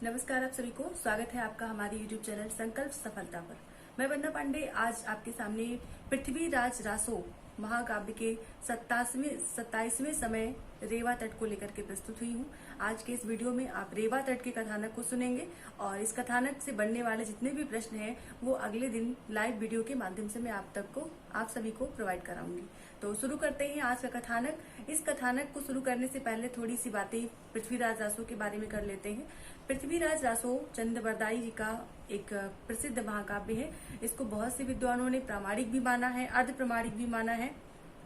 नमस्कार आप सभी को स्वागत है आपका हमारे YouTube चैनल संकल्प सफलता पर। मैं वंदना पांडे आज आपके सामने पृथ्वीराज रासो महाकाव्य के 27वें समय रेवा तट को लेकर के प्रस्तुत हुई हूँ। आज के इस वीडियो में आप रेवा तट के कथानक को सुनेंगे और इस कथानक से बनने वाले जितने भी प्रश्न हैं वो अगले दिन लाइव वीडियो के माध्यम से मैं आप सभी को प्रोवाइड कराऊंगी। तो शुरू करते हैं आज का कथानक। इस कथानक को शुरू करने से पहले थोड़ी सी बातें पृथ्वीराज रासो के बारे में कर लेते हैं। पृथ्वीराज रासो चंद्रवरदाई जी का एक प्रसिद्ध महाकाव्य है। इसको बहुत से विद्वानों ने प्रामाणिक भी माना है, अर्ध प्रामाणिक भी माना है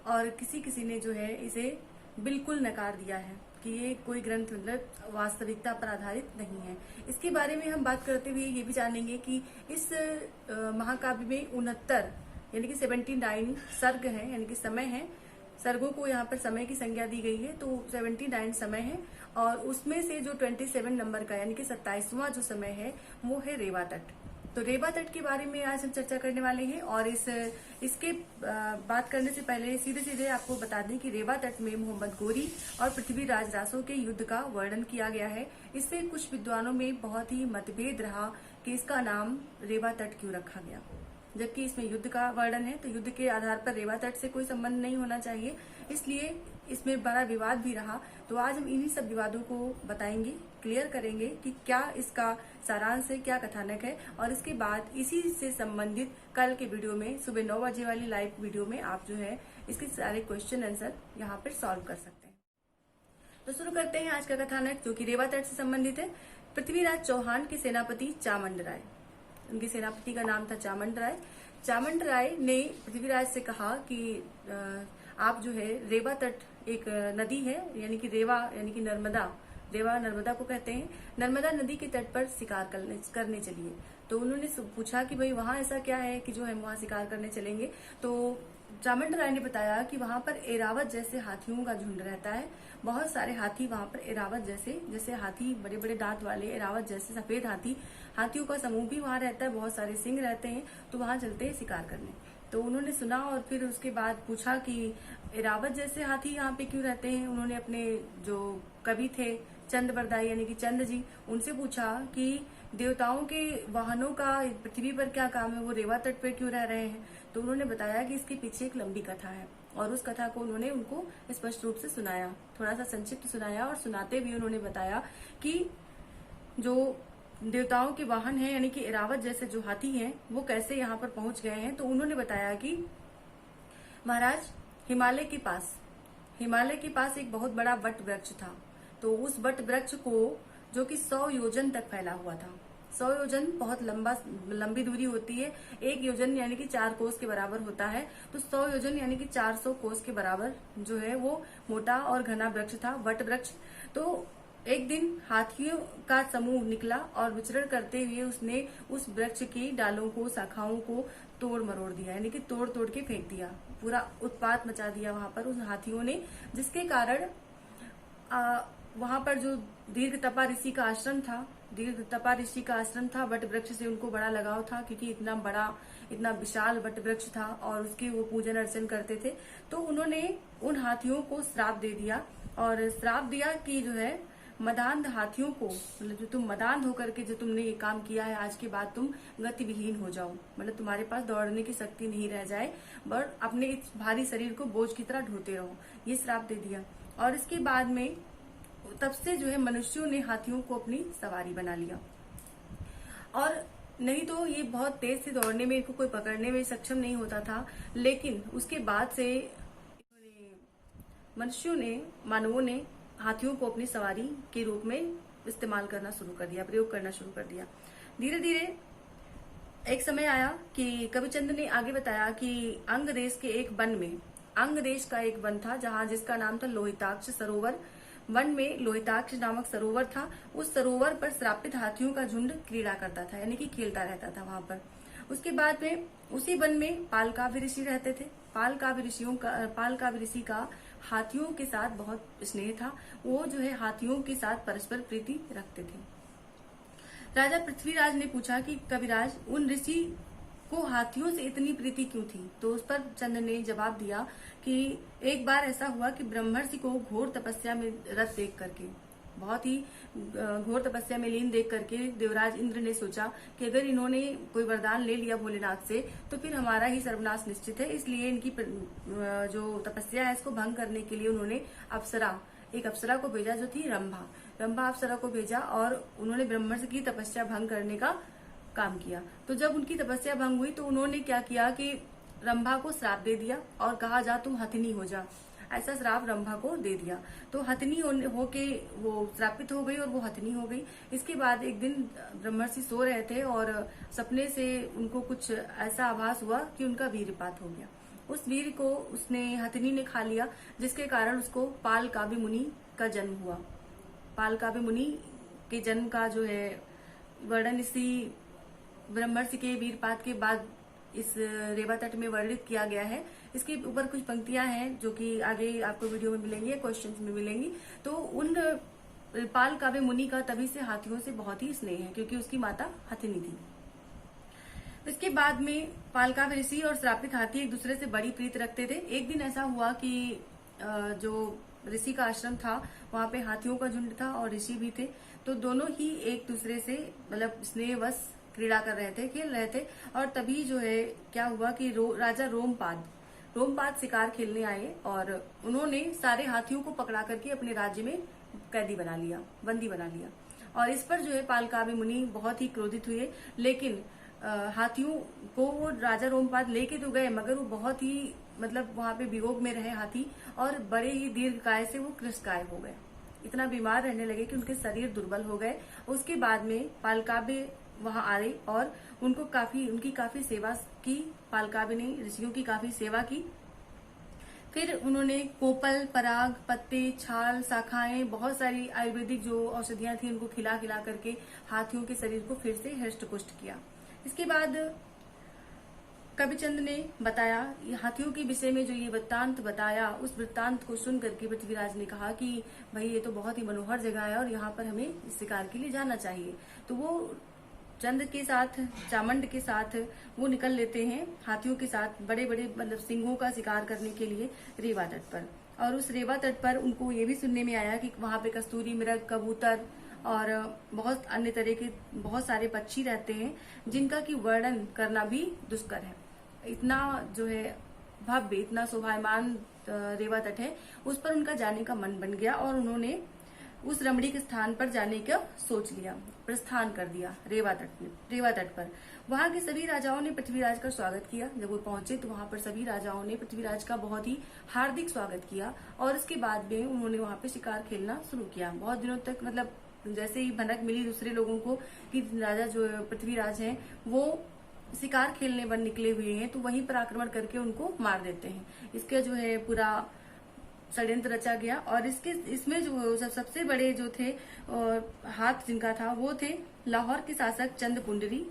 और किसी किसी ने जो है इसे बिल्कुल नकार दिया है कि ये कोई ग्रंथ मतलब वास्तविकता पर आधारित नहीं है। इसके बारे में हम बात करते हुए ये भी जानेंगे कि इस महाकाव्य में 69 यानी कि 79 सर्ग है, यानी कि समय है। सर्गों को यहाँ पर समय की संज्ञा दी गई है, तो 79 समय है और उसमें से जो 27 नंबर का यानी कि 27वां जो समय है वो है रेवा तट। तो रेवा तट के बारे में आज हम चर्चा करने वाले हैं और इसके बात करने से पहले सीधे सीधे आपको बता दें कि रेवा तट में मोहम्मद गोरी और पृथ्वीराज रासो के युद्ध का वर्णन किया गया है। इससे कुछ विद्वानों में बहुत ही मतभेद रहा कि इसका नाम रेवा तट क्यों रखा गया, जबकि इसमें युद्ध का वर्णन है। तो युद्ध के आधार पर रेवा तट से कोई संबंध नहीं होना चाहिए, इसलिए इसमें बड़ा विवाद भी रहा। तो आज हम इन्हीं सब विवादों को बताएंगे, क्लियर करेंगे कि क्या इसका सारांश है, क्या कथानक है और इसके बाद इसी से संबंधित कल के वीडियो में सुबह 9 बजे वाली लाइव वीडियो में आप जो है इसके सारे क्वेश्चन आंसर यहाँ पर सॉल्व कर सकते हैं। तो शुरू करते हैं आज का कथानक जो कि रेवा तट से संबंधित है। पृथ्वीराज चौहान के सेनापति चामंड राय, उनके सेनापति का नाम था चामंड राय। चामंड राय ने पृथ्वीराज से कहा कि आप जो है रेवा तट एक नदी है, यानी कि रेवा यानी कि नर्मदा को कहते हैं, नर्मदा नदी के तट पर शिकार करने चलिए। तो उन्होंने पूछा कि भाई वहां ऐसा क्या है कि जो हम वहां शिकार करने चलेंगे। तो चामंड राय ने बताया कि वहां पर एरावत जैसे हाथियों का झुंड रहता है। बहुत सारे हाथी वहां पर एरावत जैसे हाथी, बड़े बड़े दांत वाले एरावत जैसे सफेद हाथियों का समूह भी वहां रहता है। बहुत सारे सिंह रहते हैं, तो वहां चलते हैं शिकार करने। तो उन्होंने सुना और फिर उसके बाद पूछा कि एरावत जैसे हाथी यहाँ पे क्यों रहते हैं। उन्होंने अपने जो कवि थे चंद्रवरदाई यानी कि चंद्र जी, उनसे पूछा कि देवताओं के वाहनों का पृथ्वी पर क्या काम है, वो रेवा तट पर क्यों रह रहे हैं। तो उन्होंने बताया कि इसके पीछे एक लंबी कथा है और उस कथा को उन्होंने उनको स्पष्ट रूप से सुनाया, थोड़ा सा संक्षिप्त सुनाया और सुनाते भी उन्होंने बताया कि जो देवताओं के वाहन हैं यानी कि एरावत जैसे जो हाथी हैं वो कैसे यहाँ पर पहुंच गए हैं। तो उन्होंने बताया कि महाराज हिमालय के पास एक बहुत बड़ा वट वृक्ष था। तो उस वट वृक्ष को जो कि 100 योजन तक फैला हुआ था। 100 योजन बहुत लंबी दूरी होती है। 1 योजन यानी कि 4 कोस के बराबर होता है। तो 100 योजन यानी कि 400 कोस के बराबर जो है वो मोटा और घना वृक्ष था, वट वृक्ष। तो एक दिन हाथियों का समूह निकला और विचरण करते हुए उसने उस वृक्ष की डालों को, शाखाओं को तोड़ मरोड़ दिया, यानी कि तोड़ तोड़ के फेंक दिया। पूरा उत्पात मचा दिया वहां पर उस हाथियों ने, जिसके कारण वहां पर जो दीर्घतपा ऋषि का आश्रम था, वट वृक्ष से उनको बड़ा लगाव था क्योंकि इतना विशाल वट वृक्ष था और उसके वो पूजन अर्चन करते थे। तो उन्होंने उन हाथियों को श्राप दे दिया और श्राप दिया कि जो है मदांध हाथियों को, मतलब जो तुम मदांध होकर के जो तुमने ये काम किया है, आज के बाद तुम गतिविहीन हो जाओ, मतलब तुम्हारे पास दौड़ने की शक्ति नहीं रह जाए, पर अपने इस भारी शरीर को बोझ की तरह ढोते रहो, ये श्राप दे दिया। और इसके बाद में तब से जो है मनुष्यों ने हाथियों को अपनी सवारी बना लिया और नहीं तो ये बहुत तेज से दौड़ने में, इनको कोई पकड़ने में सक्षम नहीं होता था। लेकिन उसके बाद से मानवों ने हाथियों को अपनी सवारी के रूप में इस्तेमाल करना शुरू कर दिया, प्रयोग करना शुरू कर दिया। धीरे धीरे एक समय आया कि कविचंद ने आगे बताया कि अंग देश का एक वन था जहां जिसका नाम था लोहिताक्ष सरोवर। वन में लोहिताक्ष नामक सरोवर था। उस सरोवर पर श्रापित हाथियों का झुंड क्रीड़ा करता था, यानी कि खेलता रहता था वहां पर। उसके बाद में उसी वन में पालकाव्य ऋषि रहते थे। पालकाव्य ऋषि का हाथियों के साथ बहुत स्नेह था। वो जो है हाथियों के साथ परस्पर प्रीति रखते थे। राजा पृथ्वीराज ने पूछा कि कविराज, उन ऋषि को हाथियों से इतनी प्रीति क्यों थी। तो उस पर चंद्र ने जवाब दिया कि एक बार ऐसा हुआ कि ब्रह्मर्षि को घोर तपस्या में रत देख करके बहुत ही घोर तपस्या में लीन देख करके देवराज इंद्र ने सोचा कि अगर इन्होंने कोई वरदान ले लिया भोलेनाथ से तो फिर हमारा ही सर्वनाश निश्चित है। इसलिए इनकी जो तपस्या है इसको भंग करने के लिए उन्होंने एक अप्सरा को भेजा जो थी रंभा अप्सरा को भेजा और उन्होंने ब्रह्मर्षि की तपस्या भंग करने का काम किया। तो जब उनकी तपस्या भंग हुई तो उन्होंने क्या किया कि रंभा को श्राप दे दिया और कहा जा तुम हथिनी हो जा, ऐसा श्राप रंभा को दे दिया। तो हथिनी होके वो श्रापित हो गई और वो हथिनी हो गई। इसके बाद एक दिन ब्रह्मर्षि सो रहे थे और सपने से उनको कुछ ऐसा आभास हुआ कि उनका वीरपात हो गया। उस वीर को उसने हथिनी ने खा लिया, जिसके कारण उसको पाल काव्य मुनि का जन्म हुआ। पाल काव्य मुनि के जन्म का जो है वर्णन इसी ब्रह्मर्षि के वीरपात के बाद इस रेवा तट में वर्णित किया गया है। इसके ऊपर कुछ पंक्तियां हैं जो कि आगे आपको वीडियो में मिलेंगी, क्वेश्चंस में मिलेंगी। तो उन पाल काव्य मुनि का तभी से हाथियों से बहुत ही स्नेह है क्योंकि उसकी माता हथिनी थी। इसके बाद में पालकाव्य ऋषि और श्रापित हाथी एक दूसरे से बड़ी प्रीत रखते थे। एक दिन ऐसा हुआ कि जो ऋषि का आश्रम था वहां पे हाथियों का झुंड था और ऋषि भी थे। तो दोनों ही एक दूसरे से मतलब स्नेहवश क्रीड़ा कर रहे थे, खेल रहे थे। और तभी जो है क्या हुआ कि राजा रोमपाद शिकार खेलने आए और उन्होंने सारे हाथियों को पकड़ा करके अपने राज्य में बंदी बना लिया। और इस पर जो है पालकाव्य मुनि बहुत ही क्रोधित हुए। लेकिन हाथियों को वो राजा रोमपाद लेके तो गए मगर वो बहुत ही मतलब वहां पे वियोग में रहे हाथी और बड़े ही दीर्घकाय से वो कृशकाय हो गए। इतना बीमार रहने लगे कि उनके शरीर दुर्बल हो गए। उसके बाद में पालकाव्य वहां आए और उनकी काफी सेवा की। पालकाव्य ने ऋषियों की काफी सेवा की। फिर उन्होंने कोपल, पराग, पत्ते, छाल, शाखाएं, बहुत सारी आयुर्वेदिक जो औषधियां थी उनको खिला करके हाथियों के शरीर को फिर से हृष्ट पुष्ट किया। इसके बाद कविचंद ने बताया हाथियों के विषय में जो ये वृत्तांत बताया, उस वृत्तांत को सुन करके पृथ्वीराज ने कहा कि भाई ये तो बहुत ही मनोहर जगह है और यहाँ पर हमें इस शिकार के लिए जाना चाहिए। तो वो चंद्र के साथ, चामंड के साथ वो निकल लेते हैं हाथियों के साथ बड़े बड़े मतलब सिंहों का शिकार करने के लिए रेवा तट पर। और उस रेवा तट पर उनको ये भी सुनने में आया कि वहां पे कस्तूरी मृग, कबूतर और बहुत अन्य तरह के बहुत सारे पक्षी रहते हैं जिनका की वर्णन करना भी दुष्कर है। इतना जो है भव्य, इतना शोभायमान रेवा तट है, उस पर उनका जाने का मन बन गया और उन्होंने उस रमणीक स्थान पर जाने का सोच लिया, प्रस्थान कर दिया रेवा तट पर। वहां के सभी राजाओं ने पृथ्वीराज का स्वागत किया। जब वो पहुंचे तो वहां पर सभी राजाओं ने पृथ्वीराज का बहुत ही हार्दिक स्वागत किया और उसके बाद में उन्होंने वहां पे शिकार खेलना शुरू किया। बहुत दिनों तक मतलब जैसे ही भनक मिली दूसरे लोगों को कि राजा जो पृथ्वीराज हैं वो शिकार खेलने पर निकले हुए हैं, तो वहीं पर आक्रमण करके उनको मार देते हैं। इसका जो है पूरा षड्यंत्र रचा गया। और इसमें जो सबसे बड़े जो थे हाथ जिनका था वो थे लाहौर के शासक चंद्रपुंडरी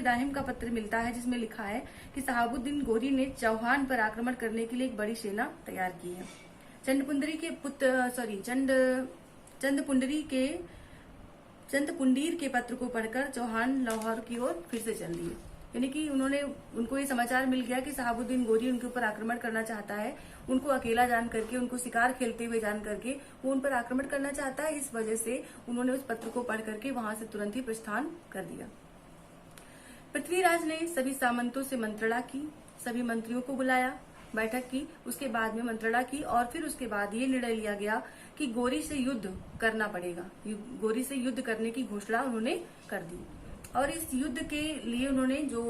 दाहिम का पत्र मिलता है जिसमें लिखा है कि शहाबुद्दीन गोरी ने चौहान पर आक्रमण करने के लिए एक बड़ी सेना तैयार की है। चंद्रपुंडीर के पत्र को पढ़कर चौहान लाहौर की ओर फिर से चल दिए। यानी कि उनको ये समाचार मिल गया कि शहाबुद्दीन गोरी उनके ऊपर आक्रमण करना चाहता है। उनको अकेला जान करके, उनको शिकार खेलते हुए जान करके वो उन पर आक्रमण करना चाहता है। इस वजह से उन्होंने उस पत्र को पढ़ करके वहां से तुरंत ही प्रस्थान कर दिया। पृथ्वीराज ने सभी सामंतों से मंत्रणा की, सभी मंत्रियों को बुलाया, बैठक की, उसके बाद में मंत्रणा की और फिर उसके बाद ये निर्णय लिया गया कि गोरी से युद्ध करना पड़ेगा। गोरी से युद्ध करने की घोषणा उन्होंने कर दी। और इस युद्ध के लिए उन्होंने जो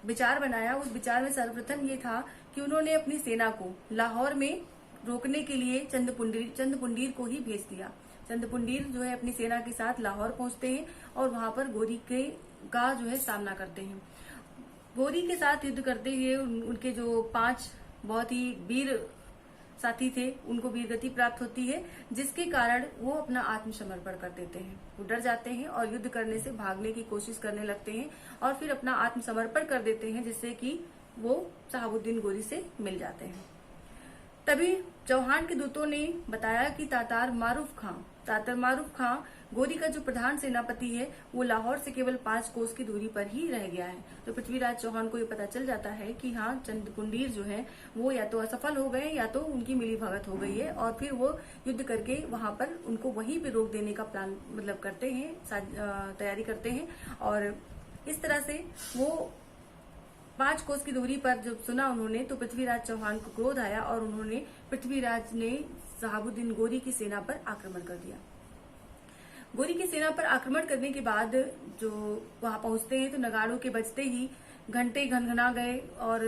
विचार बनाया, उस विचार में सर्वप्रथम ये था कि उन्होंने अपनी सेना को लाहौर में रोकने के लिए चंद्रपुंडीर को ही भेज दिया। चंद्रपुंडीर जो है अपनी सेना के साथ लाहौर पहुंचते हैं और वहां पर गोरी का जो है सामना करते हैं। गोरी के साथ युद्ध करते हुए उनके जो 5 बहुत ही वीर साथी थे उनको वीरगति प्राप्त होती है, जिसके कारण वो अपना आत्मसमर्पण कर देते हैं। वो डर जाते हैं और युद्ध करने से भागने की कोशिश करने लगते हैं और फिर अपना आत्मसमर्पण कर देते हैं, जिससे कि वो शहाबुद्दीन गोरी से मिल जाते हैं। तभी चौहान के दूतों ने बताया कि तातार मारूफ खां गोरी का जो प्रधान सेनापति है वो लाहौर से केवल 5 कोस की दूरी पर ही रह गया है। तो पृथ्वीराज चौहान को ये पता चल जाता है कि हाँ, चंद कुंडीर जो है वो या तो असफल हो गए या तो उनकी मिलीभगत हो गई है, और फिर वो युद्ध करके वहां पर उनको वहीं पे रोक देने का प्लान मतलब करते हैं, तैयारी करते हैं। और इस तरह से वो 5 कोस की दूरी पर जब सुना उन्होंने तो पृथ्वीराज चौहान को क्रोध आया और उन्होंने पृथ्वीराज ने शहाबुद्दीन गोरी की सेना पर आक्रमण कर दिया। गोरी की सेना पर आक्रमण करने के बाद जो वहां पहुंचते हैं तो नगाड़ों के बजते ही घंटे घनघना गए और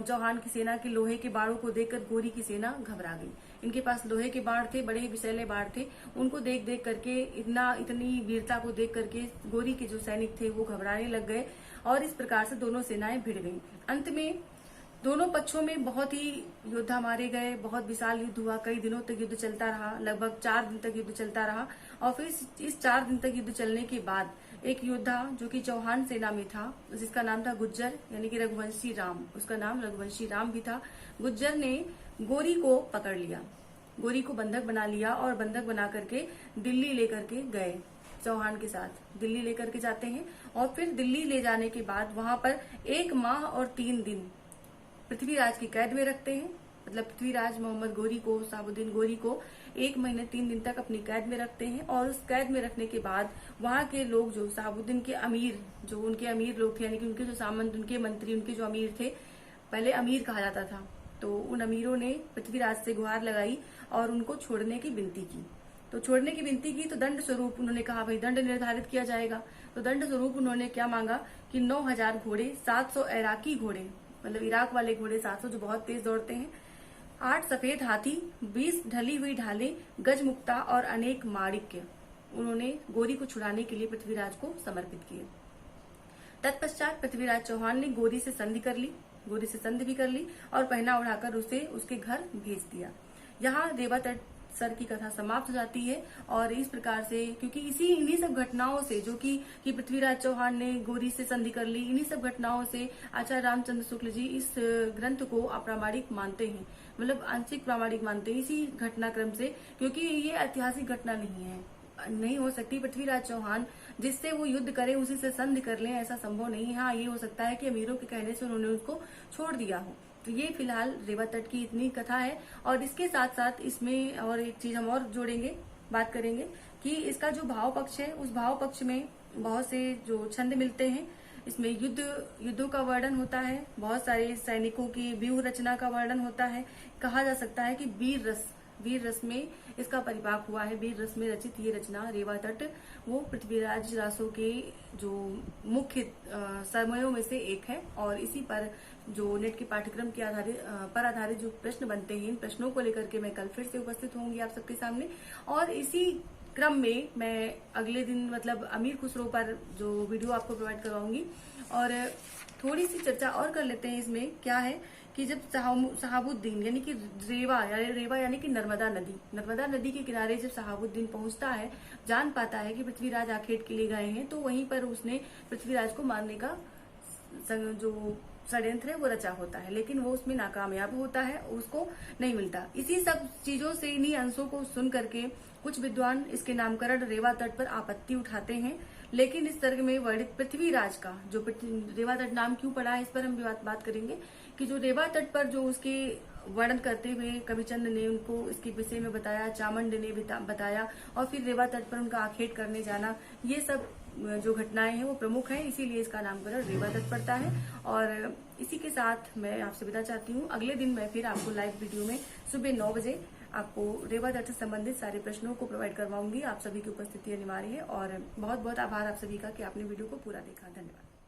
चौहान की सेना के लोहे के बाड़ों को देखकर गोरी की सेना घबरा गई। इनके पास लोहे के बाढ़ थे, बड़े विषैले बाढ़ थे। उनको देख देख करके इतनी वीरता को देख करके गोरी के जो सैनिक थे वो घबराने लग गए और इस प्रकार से दोनों सेनाएं भिड़ गईं। अंत में दोनों पक्षों में बहुत ही योद्धा मारे गए, बहुत विशाल युद्ध हुआ, कई दिनों तक युद्ध चलता रहा, लगभग 4 दिन तक युद्ध चलता रहा। और फिर इस 4 दिन तक युद्ध चलने के बाद एक योद्धा जो कि चौहान सेना में था, जिसका नाम था गुज्जर यानी कि रघुवंशी राम, उसका नाम रघुवंशी राम भी था। गुज्जर ने गोरी को पकड़ लिया, गोरी को बंधक बना लिया और बंधक बना करके दिल्ली लेकर के गए। चौहान के साथ दिल्ली लेकर के जाते हैं और फिर दिल्ली ले जाने के बाद वहां पर 1 माह और 3 दिन पृथ्वीराज की कैद में रखते हैं। मतलब पृथ्वीराज मोहम्मद गोरी को, शहाबुद्दीन गोरी को 1 महीने 3 दिन तक अपनी कैद में रखते हैं। और उस कैद में रखने के बाद वहां के लोग जो शहाबुद्दीन के अमीर, जो उनके अमीर लोग थे यानी कि उनके जो सामंत, उनके मंत्री, उनके जो अमीर थे, पहले अमीर कहा जाता था, तो उन अमीरों ने पृथ्वीराज से गुहार लगाई और उनको छोड़ने की विनती की। तो छोड़ने की विनती की तो दंड स्वरूप उन्होंने कहा भाई दंड निर्धारित किया जाएगा। तो दंड स्वरूप उन्होंने क्या मांगा कि 9000 घोड़े, 700 इराकी घोड़े, मतलब इराक वाले घोड़े 700 जो बहुत तेज दौड़ते हैं, 8 सफेद हाथी, 20 ढली हुई ढालें, गजमुक्ता और अनेक माणिक्य उन्होंने गोरी को छुड़ाने के लिए पृथ्वीराज को समर्पित किए। तत्पश्चात पृथ्वीराज चौहान ने गोरी से संधि भी कर ली और पहना उड़ाकर उसे उसके घर भेज दिया। यहाँ रेवा तट सर की कथा समाप्त हो जाती है। और इस प्रकार से क्योंकि इन्हीं सब घटनाओं से जो कि पृथ्वीराज चौहान ने गोरी से संधि कर ली, इन्हीं सब घटनाओं से आचार्य रामचंद्र शुक्ल जी इस ग्रंथ को अप्रामाणिक मानते हैं, मतलब आंशिक प्रामाणिक मानते हैं इसी घटनाक्रम से, क्योंकि ये ऐतिहासिक घटना नहीं हो सकती। पृथ्वीराज चौहान जिससे वो युद्ध करें उसी से संधि कर लें, ऐसा संभव नहीं है। हाँ, ये हो सकता है कि अमीरों के कहने से उन्होंने उसको छोड़ दिया हो। तो ये फिलहाल रेवा तट की इतनी कथा है। और इसके साथ साथ इसमें और एक चीज हम और जोड़ेंगे, बात करेंगे कि इसका जो भाव पक्ष है, उस भाव पक्ष में बहुत से जो छंद मिलते हैं। इसमें युद्धों का वर्णन होता है, बहुत सारे सैनिकों की व्यूह रचना का वर्णन होता है। कहा जा सकता है कि वीर रस में इसका परिपाक हुआ है। वीर रस में रचित ये रचना रेवा तट वो पृथ्वीराज रासो के जो मुख्य समयों में से एक है। और इसी पर जो नेट के पाठ्यक्रम के आधारित जो प्रश्न बनते हैं, इन प्रश्नों को लेकर के मैं कल फिर से उपस्थित होंगी आप सबके सामने। और इसी क्रम में मैं अगले दिन मतलब अमीर खुसरो पर जो वीडियो आपको प्रोवाइड करवाऊंगी। और थोड़ी सी चर्चा और कर लेते हैं इसमें। क्या है कि जब शहाबुद्दीन यानी कि रेवा यानी कि नर्मदा नदी के किनारे जब शहाबुद्दीन पहुंचता है, जान पाता है कि पृथ्वीराज आखेट के लिए गए हैं, तो वहीं पर उसने पृथ्वीराज को मारने का जो षड्यंत्र है वो रचा होता है, लेकिन वो उसमें नाकामयाब होता है, उसको नहीं मिलता। इसी सब चीजों से, इन्हीं अंशों को सुन करके कुछ विद्वान इसके नामकरण रेवा तट पर आपत्ति उठाते हैं। लेकिन इस सर्ग में वर्णित पृथ्वीराज का जो रेवा तट नाम क्यों पड़ा है, इस पर हम बात करेंगे कि जो रेवा तट पर जो उसके वर्णन करते हुए कविचंद ने उनको इसके विषय में बताया, चामंड ने बताया, और फिर रेवा तट पर उनका आखेट करने जाना, ये सब जो घटनाएं हैं वो प्रमुख हैं, इसीलिए इसका नामकरण रेवा तट पड़ता है। और इसी के साथ मैं आपसे विदा चाहती हूँ। अगले दिन मैं फिर आपको लाइव वीडियो में सुबह 9 बजे आपको रेवा तट से संबंधित सारे प्रश्नों को प्रोवाइड करवाऊंगी। आप सभी की उपस्थिति अनिवार्य है और बहुत बहुत आभार आप सभी का कि आपने वीडियो को पूरा देखा। धन्यवाद।